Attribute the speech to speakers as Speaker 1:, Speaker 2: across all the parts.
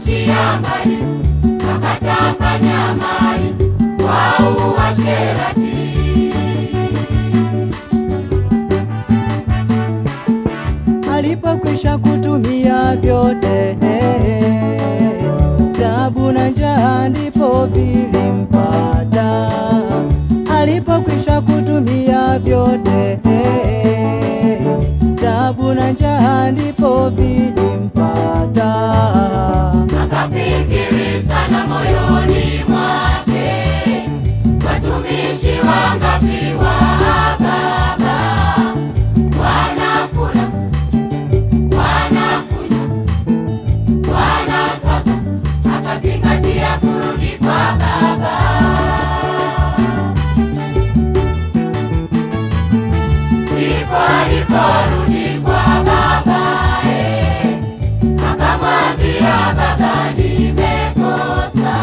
Speaker 1: Akaishia mbali, akatapanya mali kwa uasherati.
Speaker 2: Alipokwisha kutumia vyote, taabu na njaa ndipo vilimpata. Alipokwisha kutumia vyote, taabu na njaa ndipo vilimpata.
Speaker 1: Akafikiri sana moyoni mwake, watumishi wangapi wa Baba wanakula, wanakunywa, wana sasa. Akazingatia kurudi kwa Baba. Ndipo aliporudi kwa Baba, akamwambia Baba, nimekosa.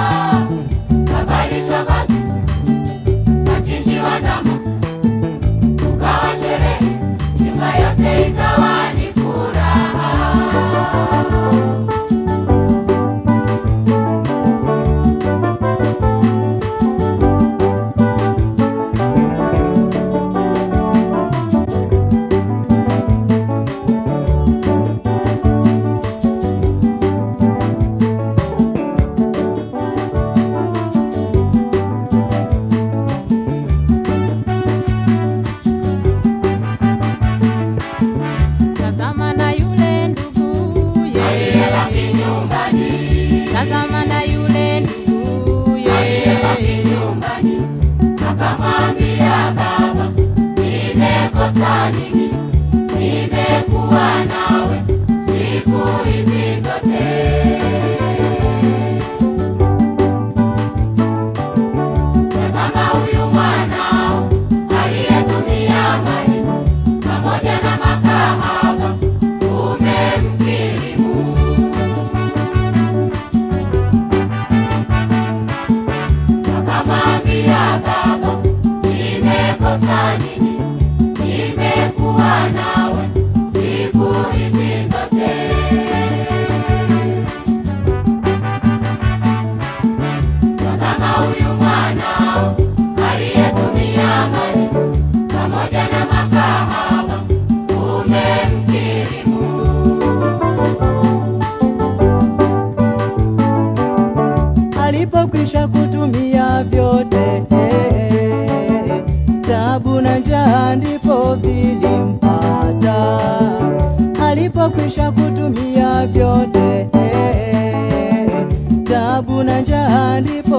Speaker 1: Kavalishwa vazi, kachinjiwa ndama, kukawa sherehe, nyumba yote ikawa ni furaha.
Speaker 2: Tazama na yule nduguye,
Speaker 1: Aliyebaki nyumbani,
Speaker 2: tazama na yule nduguye,
Speaker 1: aliyebaki nyumbani, akamwambia Baba, nimekosa nini? Nimekuwa nawe siku hizi zote. Tazama huyu mwanao aliyetumia mali pamoja na makahaba, umemkirimu. Akamwambia Baba, nimekosa nini? Nimekuwa nawe siku hizi zote. Tazama huyu mwanao aliyetumia mali pamoja na makahaba, umemkirimu.
Speaker 2: alipokwisha kutumia vyote, taabu na njaa ndipo vilimpata. Alipokwisha kutumia vyote, taabu na njaa ndipo